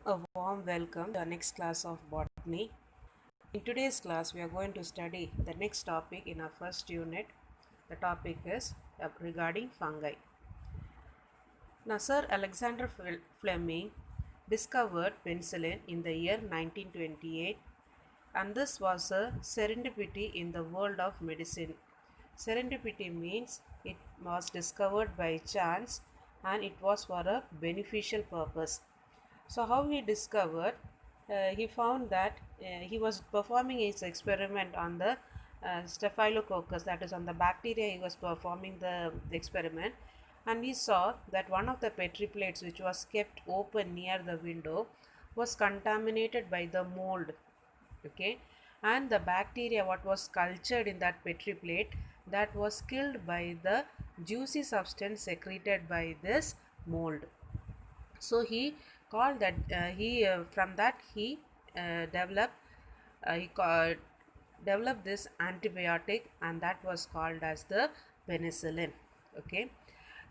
A warm welcome to our next class of botany. In today's class, we are going to study the next topic in our first unit. The topic is regarding fungi. Now, Sir Alexander Fleming discovered penicillin in the year 1928, and this was a serendipity in the world of medicine. Serendipity means it was discovered by chance and it was for a beneficial purpose. So, how he discovered? He found that he was performing his experiment on the Staphylococcus, that is on the bacteria. He was performing the experiment, and he saw that one of the petri plates, which was kept open near the window, was contaminated by the mold. Okay, and the bacteria what was cultured in that petri plate, that was killed by the juicy substance secreted by this mold. So he called that he from that he developed he developed this antibiotic, and that was called as the penicillin. Okay,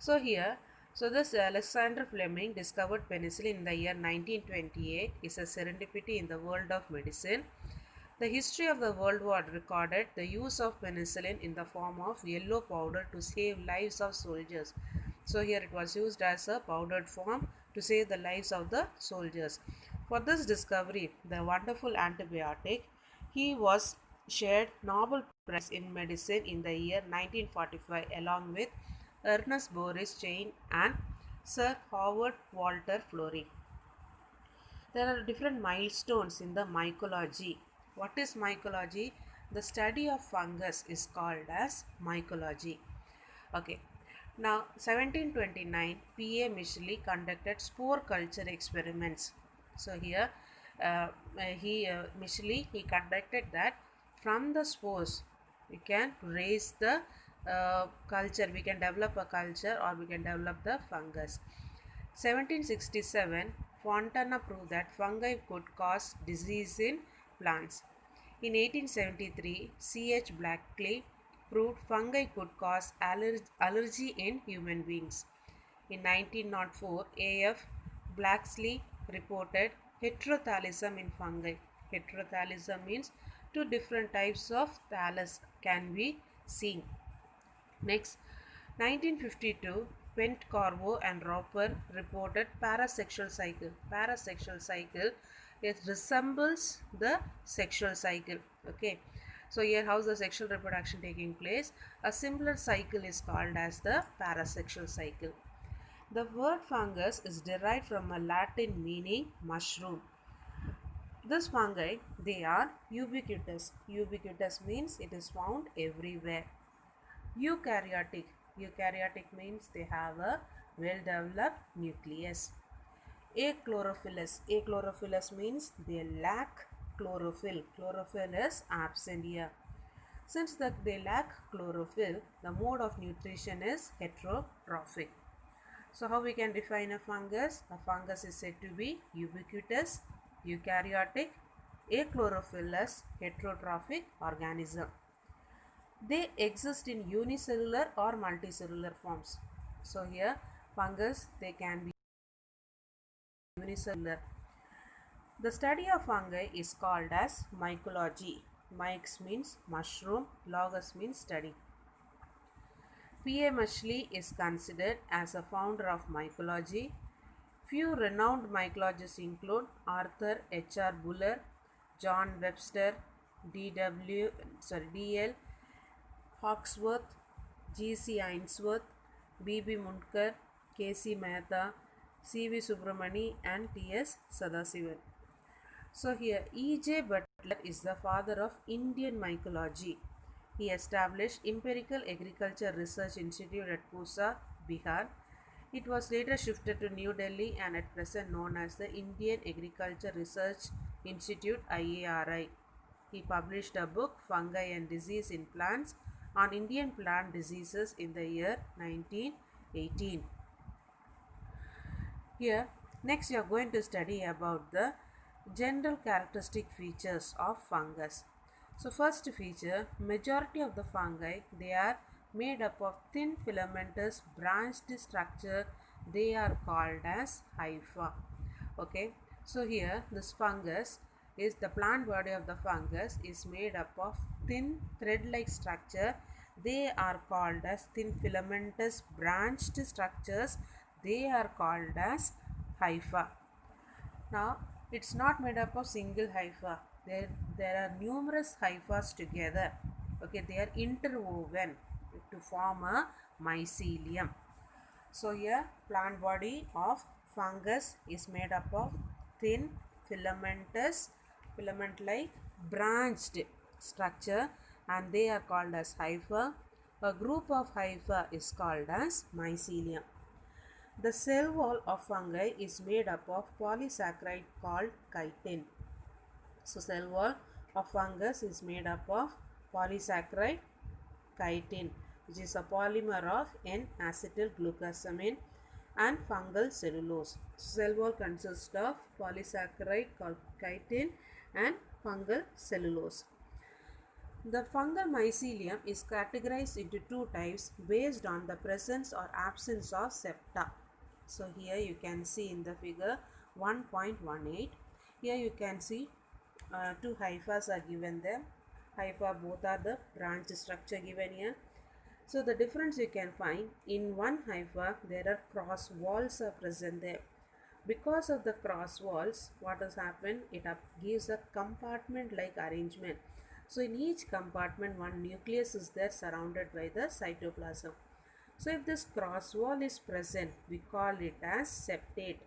so here, so this Alexander Fleming discovered penicillin in the year 1928 is a serendipity in the world of medicine. The history of the World War recorded the use of penicillin in the form of yellow powder to save lives of soldiers. So here it was used as a powdered form to save the lives of the soldiers. For this discovery, the wonderful antibiotic, he was shared Nobel Prize in Medicine in the year 1945 along with Ernest Boris Chain and Sir Howard Walter Florey. There are different milestones in the mycology. What is mycology? The study of fungus is called as mycology. Okay. Now, 1729, P.A. Micheley conducted spore culture experiments. So here, Micheley he conducted that from the spores we can raise the culture. We can develop a culture or we can develop the fungus. 1767, Fontana proved that fungi could cause disease in plants. In 1873, C.H. Blackley proved fungi could cause allergy in human beings. In 1904, A.F. Blacksley reported heterothalism in fungi. Heterothalism means two different types of thallus can be seen. Next, 1952, Pentcarvo and Roper reported parasexual cycle. Parasexual cycle, it resembles the sexual cycle. Okay, so here how's the sexual reproduction taking place? A similar cycle is called as the parasexual cycle. The word fungus is derived from a Latin meaning mushroom. This fungi, they are ubiquitous. Ubiquitous means it is found everywhere. Eukaryotic. Eukaryotic means they have a well-developed nucleus. Achlorophyllous. Achlorophyllous means they lack chlorophyll. Chlorophyll is absent here. Since they lack chlorophyll, the mode of nutrition is heterotrophic. So how we can define a fungus? A fungus is said to be ubiquitous, eukaryotic, achlorophyllous, heterotrophic organism. They exist in unicellular or multicellular forms. So here fungus they can be unicellular. The study of fungi is called as mycology. Myx means mushroom, logos means study. P.A. Micheley is considered as a founder of mycology. Few renowned mycologists include Arthur H.R. Buller, John Webster, D.L. Hawksworth, G.C. Ainsworth, B.B. Munkar, K.C. Mehta, C.V. Subramani and T.S. Sadasivan. So here E.J. Butler is the father of Indian mycology. He established Empirical Agriculture Research Institute at Pusa, Bihar. It was later shifted to New Delhi and at present known as the Indian Agriculture Research Institute IARI. He published a book, Fungi and Disease in Plants, on Indian plant diseases in the year 1918. Here, next you are going to study about the general characteristic features of fungus. So first feature, majority of the fungi, they are made up of thin filamentous branched structure. They are called as hypha. Okay. So here this fungus is the plant body of the fungus is made up of thin thread-like structure. They are called as thin filamentous branched structures. They are called as hypha. Now it's not made up of single hypha. There are numerous hyphas together. Okay, they are interwoven to form a mycelium. So here plant body of fungus is made up of thin filamentous filament like branched structure, and they are called as hypha. A group of hypha is called as mycelium. The cell wall of fungi is made up of polysaccharide called chitin. So cell wall of fungus is made up of polysaccharide chitin, which is a polymer of N-acetylglucosamine and fungal cellulose. Cell wall consists of polysaccharide called chitin and fungal cellulose. The fungal mycelium is categorized into two types based on the presence or absence of septa. So here you can see in the figure 1.18. Here you can see two hyphas are given there. Hypha, both are the branch structure given here. So the difference you can find, in one hypha there are cross walls are present there. Because of the cross walls, what has happened? It gives a compartment like arrangement. So in each compartment one nucleus is there surrounded by the cytoplasm. So if this cross wall is present, we call it as septate.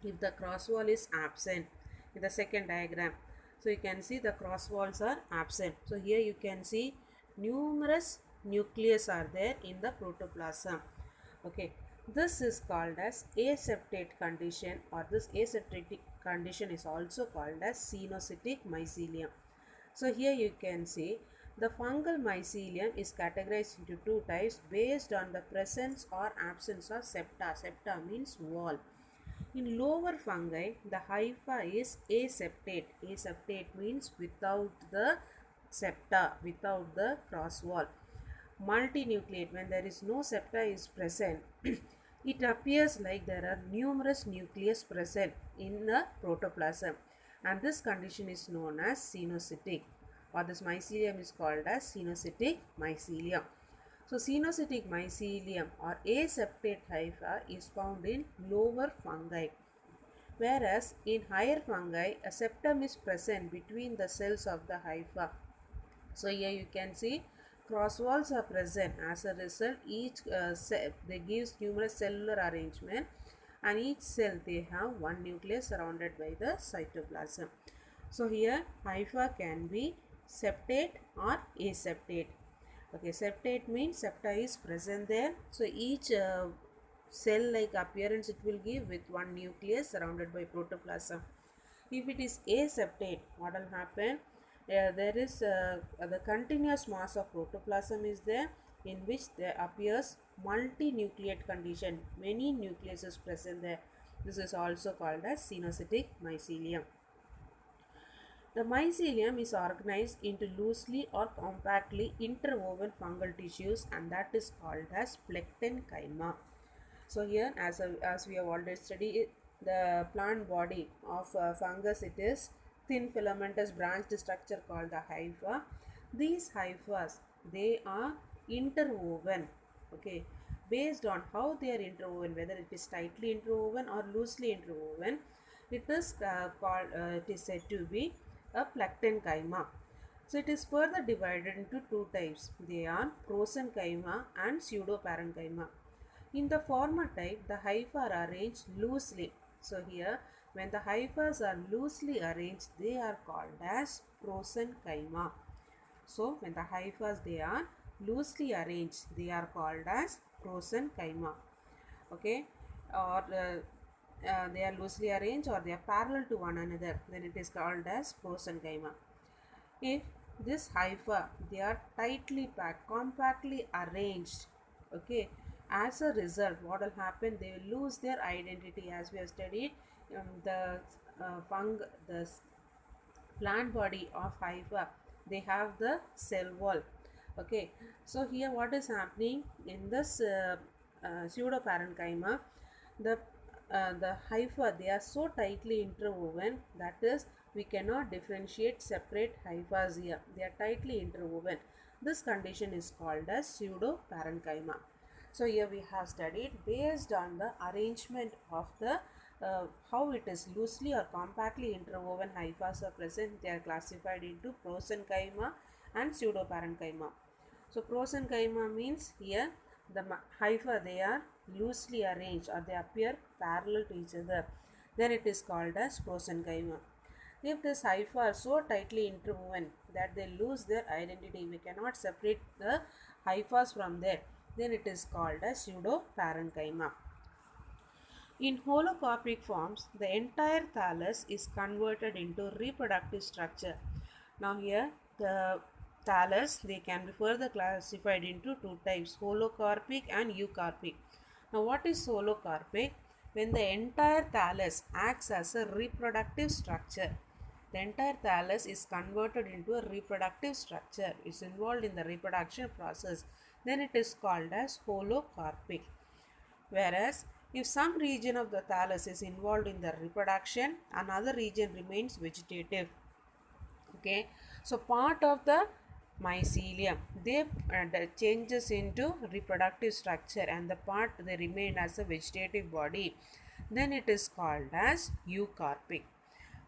If the cross wall is absent, in the second diagram, so you can see the cross walls are absent. So here you can see numerous nucleus are there in the protoplasm. Okay, this is called as aseptate condition, or this aseptic condition is also called as cenocytic mycelium. So here you can see the fungal mycelium is categorized into two types based on the presence or absence of septa. Septa means wall. In lower fungi, the hypha is aseptate. Aseptate means without the septa, without the cross wall. Multinucleate, when there is no septa is present, it appears like there are numerous nucleus present in the protoplasm, and this condition is known as cenocytic, or this mycelium is called as cenocytic mycelium. So cenocytic mycelium or aseptate hypha is found in lower fungi, whereas in higher fungi a septum is present between the cells of the hypha. So here you can see cross walls are present. As a result, each cell they gives numerous cellular arrangement, and each cell they have one nucleus surrounded by the cytoplasm. So here hypha can be septate or aseptate. Okay, septate means septa is present there. So each cell like appearance it will give with one nucleus surrounded by protoplasm. If it is aseptate, what will happen? There is the continuous mass of protoplasm is there, in which there appears multinucleate condition. Many nucleus present there. This is also called as cenocytic mycelium. The mycelium is organized into loosely or compactly interwoven fungal tissues, and that is called as plectenchyma. So here as we have already studied the plant body of fungus, it is thin filamentous branched structure called the hypha. These hyphas, they are interwoven. Okay, based on how they are interwoven, whether it is tightly interwoven or loosely interwoven, it is it is said to be a plectenchyma. So it is further divided into two types. They are prosenchyma and pseudoparenchyma. In the former type, the hypha are arranged loosely. So here, when the hyphas are loosely arranged, they are called as prosenchyma. So when the hyphas they are loosely arranged, they are called as prosenchyma. Okay, or they are loosely arranged or they are parallel to one another, then it is called as prosenchyma. If this hypha they are tightly packed, compactly arranged, okay, as a result what will happen, they will lose their identity. As we have studied, the plant body of hypha, they have the cell wall. Okay, so here what is happening in this pseudoparenchyma, the the hypha, they are so tightly interwoven, that is, we cannot differentiate separate hyphas here. They are tightly interwoven. This condition is called as pseudoparenchyma. So here we have studied based on the arrangement of the how it is loosely or compactly interwoven hyphas are present. They are classified into prosenchyma and pseudoparenchyma. So prosenchyma means here the hypha, they are loosely arranged or they appear parallel to each other. Then it is called as prosenchyma. If this hypha are so tightly interwoven that they lose their identity, we cannot separate the hyphas from there, then it is called as pseudoparenchyma. In holocarpic forms, the entire thallus is converted into reproductive structure. Now here the thallus, they can be further classified into two types, holocarpic and eucarpic. Now what is holocarpic? When the entire thallus acts as a reproductive structure. The entire thallus is converted into a reproductive structure. It's involved in the reproduction process. Then it is called as holocarpic. Whereas, if some region of the thallus is involved in the reproduction, another region remains vegetative. Okay, so part of the mycelium, they changes into reproductive structure, and the part they remain as a vegetative body. Then it is called as eucarpic.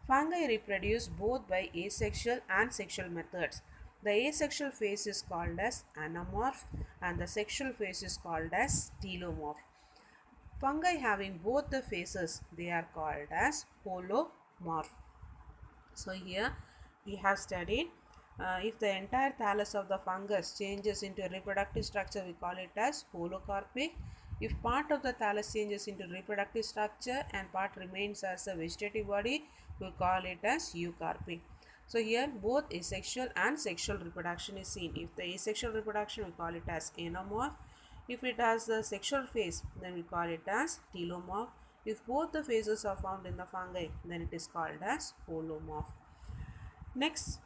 Fungi reproduce both by asexual and sexual methods. The asexual phase is called as anamorph and the sexual phase is called as telomorph. Fungi having both the phases, they are called as holomorph. So here we have studied if the entire thallus of the fungus changes into a reproductive structure, we call it as holocarpic. If part of the thallus changes into reproductive structure and part remains as a vegetative body, we call it as eucarpic. So here both asexual and sexual reproduction is seen. If the asexual reproduction, we call it as anamorph. If it has the sexual phase, then we call it as telomorph. If both the phases are found in the fungi, then it is called as holomorph. Next,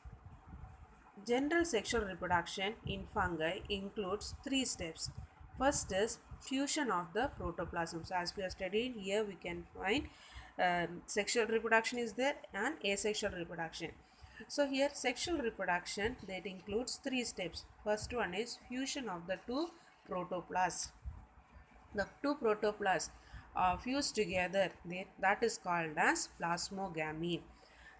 general sexual reproduction in fungi includes three steps. First is fusion of the protoplasm. So as we have studied here, we can find sexual reproduction is there and asexual reproduction. So here sexual reproduction, that includes three steps. First one is fusion of the two protoplasts. The two protoplasts are fused together, that is called as plasmogamy.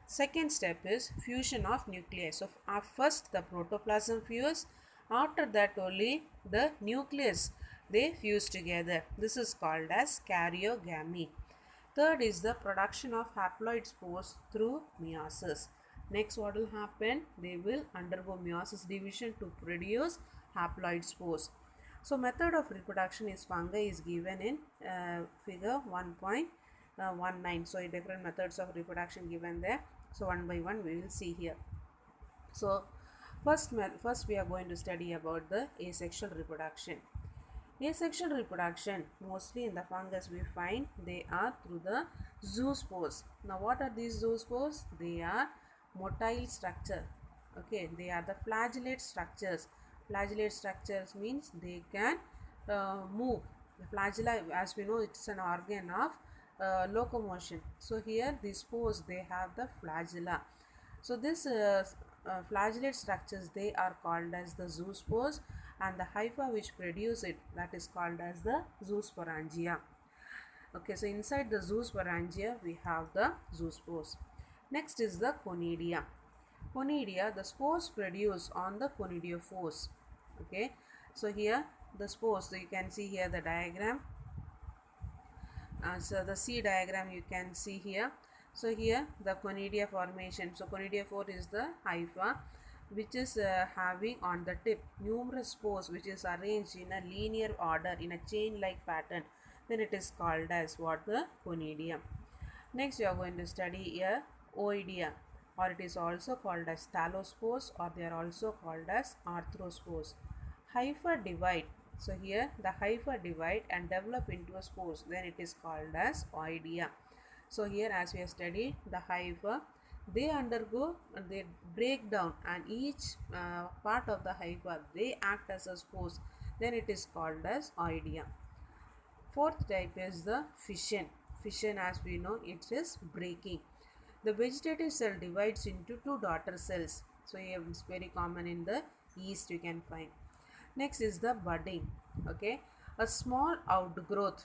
Second step is fusion of nuclei. So first the protoplasm fuse, after that only the nucleus, they fuse together. This is called as karyogamy. Third is the production of haploid spores through meiosis. Next, what will happen? They will undergo meiosis division to produce haploid spores. So method of reproduction is fungi is given in figure 1.19. So different methods of reproduction given there. So one by one we will see here. So first we are going to study about the asexual reproduction. Asexual reproduction, mostly in the fungus we find, they are through the zoospores. Now what are these zoospores? They are motile structure. Okay, they are the flagellate structures. Flagellate structures means they can move. The flagella, as we know, it's an organ of locomotion. So here these spores, they have the flagella. So this flagellate structures, they are called as the zoospores, and the hypha which produce it, that is called as the zoosporangia. Okay, so inside the zoosporangia we have the zoospores. Next is the conidia. Conidia, the spores produce on the conidiophores. Okay, so here the spores, so you can see here the diagram. So the C diagram you can see here. So here the conidia formation. So conidiophore is the hypha which is having on the tip numerous spores which is arranged in a linear order in a chain like pattern. Then it is called as what? The conidium. Next we are going to study here oidia, or it is also called as thallospores, or they are also called as arthrospores. Hypha divide. So here the hypha divide and develop into a spores, then it is called as oidia. So here as we have studied the hypha, they undergo and they break down, and each part of the hypha, they act as a spores, then it is called as oidia. Fourth type is the fission. fission, as we know, it is breaking. The vegetative cell divides into two daughter cells. So here it's very common in the yeast you can find. Next is the budding. Okay, a small outgrowth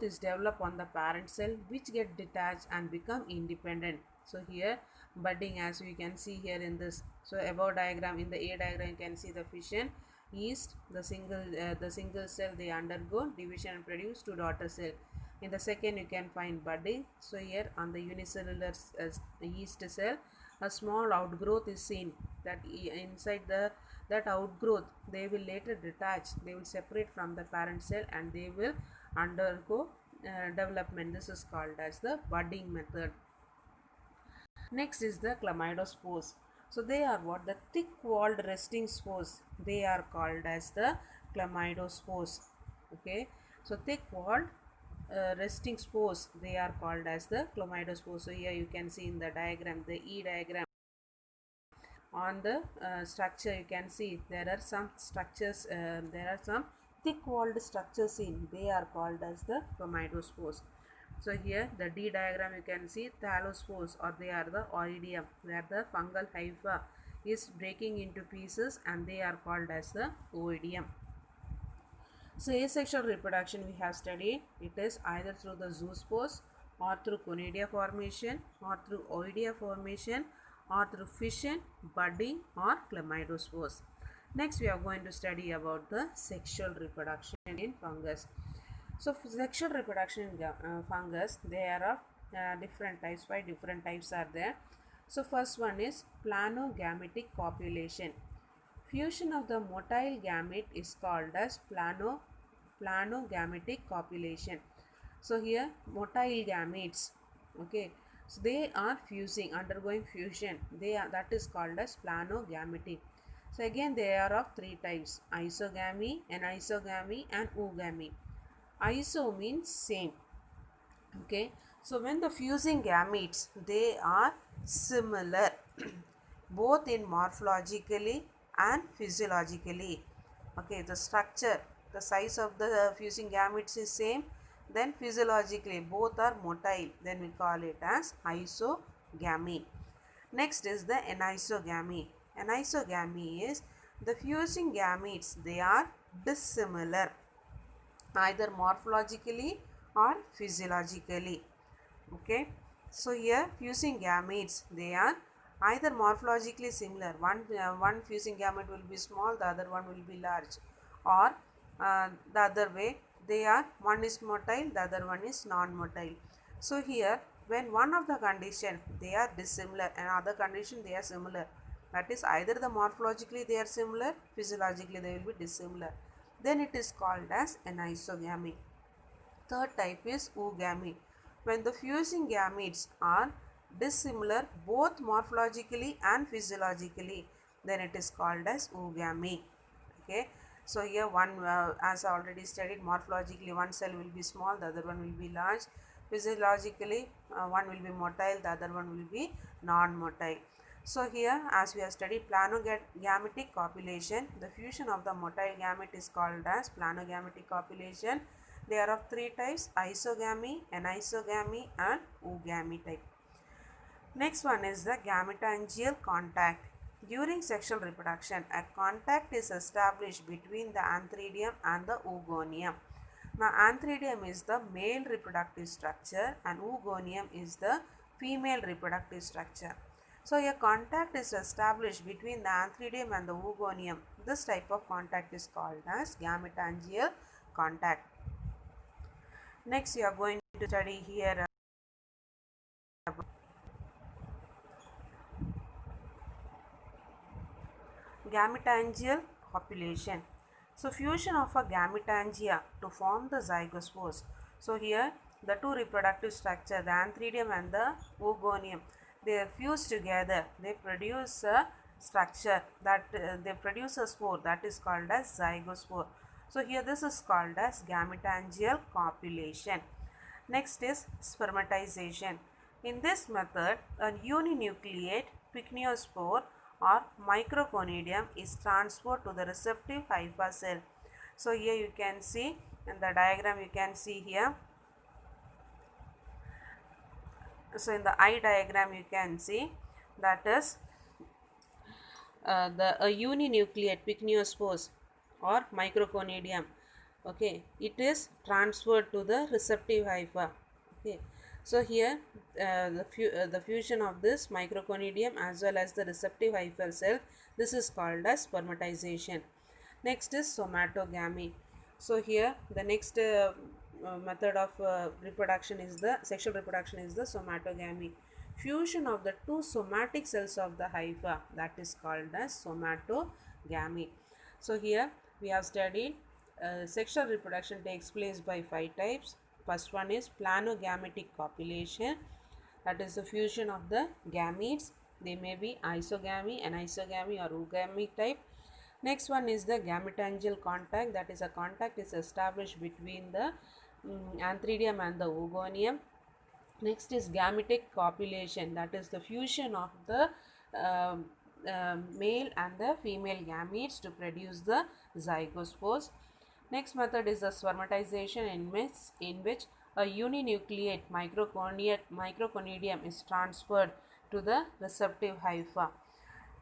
is developed on the parent cell which get detached and become independent. So here budding, as we can see here in this. So above diagram, in the A diagram you can see the fission. Yeast, the single cell, they undergo division and produce two daughter cell. In the second you can find budding. So here on the unicellular yeast cell, a small outgrowth is seen, that inside that outgrowth they will later detach, they will separate from the parent cell and they will undergo development. This is called as the budding method. Next is the chlamydospores. So they are what? The thick walled resting spores. They are called as the chlamydospores. Okay. So thick walled resting spores, they are called as the chlamydospores. So here you can see in the diagram, the E diagram, on the structure you can see there are some structures, there are some thick walled structures in, they are called as the chlamydospores. So here the D diagram you can see thallospores, or they are the oidium, where the fungal hypha is breaking into pieces and they are called as the oidium. So asexual reproduction we have studied, it is either through the zoospores or through conidia formation or through oidia formation or through fission, budding or chlamydospores. Next we are going to study about the sexual reproduction in fungus. So sexual reproduction in fungus, there are different types. 5 different types are there. So first one is planogametic copulation. Fusion of the motile gamete is called as planogametic copulation. So here motile gametes, okay, so they are fusing, undergoing fusion. That is called as planogametic. So again they are of 3 types: isogamy, anisogamy and oogamy. Iso means same. Okay, so when the fusing gametes, they are similar both in morphologically and physiologically. Okay, the structure, the size of the fusing gametes is same, then physiologically both are motile, then we call it as isogamy. Next is the anisogamy. Anisogamy is the fusing gametes, they are dissimilar either morphologically or physiologically. Okay, so here fusing gametes, they are either morphologically similar, one fusing gamete will be small, the other one will be large, or the other way, they are, one is motile, the other one is non-motile. So here when one of the condition they are dissimilar and other condition they are similar, that is either the morphologically they are similar, physiologically they will be dissimilar, then it is called as anisogamy. Third type is oogamy. When the fusing gametes are dissimilar both morphologically and physiologically, then it is called as oogamy. Okay, so here one, as I already studied, morphologically one cell will be small, the other one will be large. Physiologically one will be motile, the other one will be non-motile. So here, as we have studied planogametic copulation, the fusion of the motile gamete is called as planogametic copulation. They are of 3 types: isogamy, anisogamy and oogamy type. Next one is the gametangial contact. During sexual reproduction, a contact is established between the antheridium and the oogonium. Now, antheridium is the male reproductive structure and oogonium is the female reproductive structure. So, a contact is established between the antheridium and the oogonium. This type of contact is called as gametangial contact. Next, we are going to study here gametangial copulation. So fusion of a gametangia to form the zygospores. So here the two reproductive structure, the antheridium and the oogonium, they are fused together. They produce a structure that they produce a spore that is called as zygospore. So here this is called as gametangial copulation. Next is spermatization. In this method, a uninucleate pycnospore or microconidium is transferred to the receptive hypha cell. So here you can see And the diagram you can see here. So in the eye diagram you can see that is the a uninucleate pycnospores or microconidium. Okay, it is transferred to the receptive hypha. Okay, so here the fusion of this microconidium as well as the receptive hyphal cell, this is called as spermatization. Next is somatogamy. So here the next method of reproduction is the sexual reproduction is the somatogamy. Fusion of the two somatic cells of the hypha, that is called as somatogamy. So here we have studied sexual reproduction takes place by 5 types. First one is planogametic copulation, that is the fusion of the gametes. They may be isogamy, anisogamy or oogamy type. Next one is the gametangial contact, that is a contact is established between the antheridium and the oogonium. Next is gametic copulation, that is the fusion of the male and the female gametes to produce the zygospores. Next method is the spermatization, in which a uninucleate microconidium is transferred to the receptive hypha.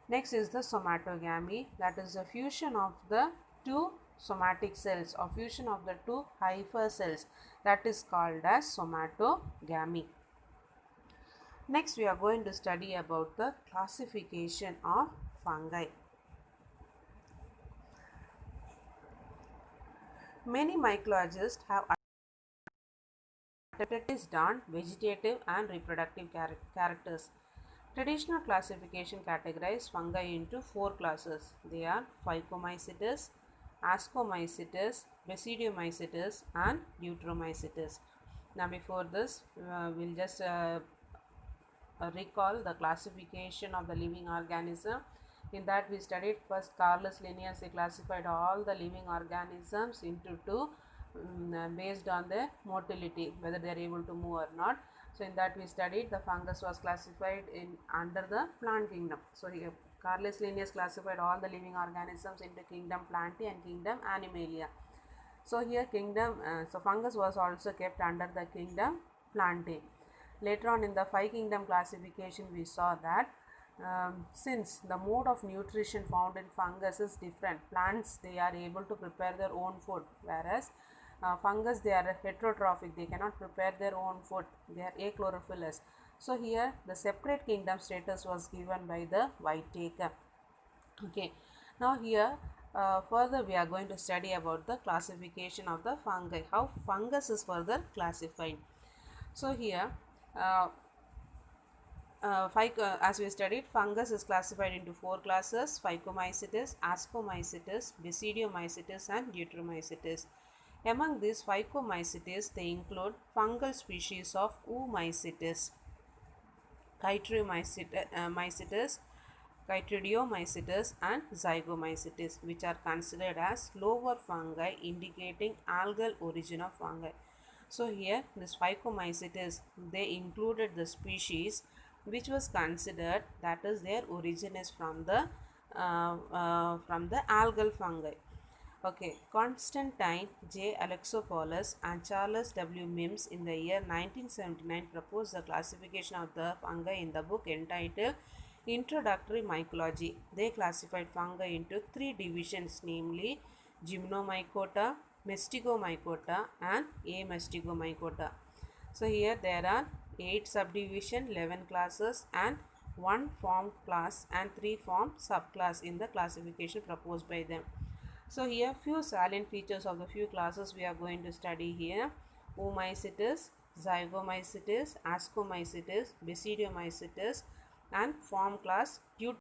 Next is the somatogamy, that is the fusion of the two somatic cells or fusion of the two hypha cells, that is called as somatogamy. Next we are going to study about the classification of fungi. Many mycologists have attempted on vegetative and reproductive characters. Traditional classification categorizes fungi into 4 classes. They are Phycomycetes, Ascomycetes, Basidiomycetes and Deuteromycetes. Now before this, we'll just recall the classification of the living organism. In that we studied first Carolus Linnaeus. He classified all the living organisms into two based on their motility, whether they are able to move or not. So in that we studied the fungus was classified in under the plant kingdom. So here Carolus Linnaeus classified all the living organisms into kingdom Plantae and kingdom Animalia. So here kingdom, so fungus was also kept under the kingdom Plantae. Later on in the 5 kingdom classification we saw that since the mode of nutrition found in fungus is different, plants they are able to prepare their own food, whereas fungus they are heterotrophic, they cannot prepare their own food, they are achlorophyllous. So here the separate kingdom status was given by the Whitaker. Okay, now here further we are going to study about the classification of the fungi, how fungus is further classified. So here as we studied, fungus is classified into 4 classes: Phycomycetes, Ascomycetes, Basidiomycetes and Deuteromycetes. Among these Phycomycetes, they include fungal species of Oomycetes, Chytridiomycetes, Chytridiomycetes and Zygomycetes, which are considered as lower fungi indicating algal origin of fungi. So here this Phycomycetes, they included the species which was considered that is their origin is from the algal fungi. Okay, Constantine J. Alexopoulos and Charles W. Mims in the year 1979 proposed the classification of the fungi in the book entitled Introductory Mycology. They classified fungi into 3 divisions, namely Gymnomycota, Mestigomycota and Amestigomycota. So here there are 8 subdivision, 11 classes and 1 form class and 3 form subclass in the classification proposed by them. So here few salient features of the few classes we are going to study here: Oomycetes, Zygomycetes, Ascomycetes, Basidiomycetes and form class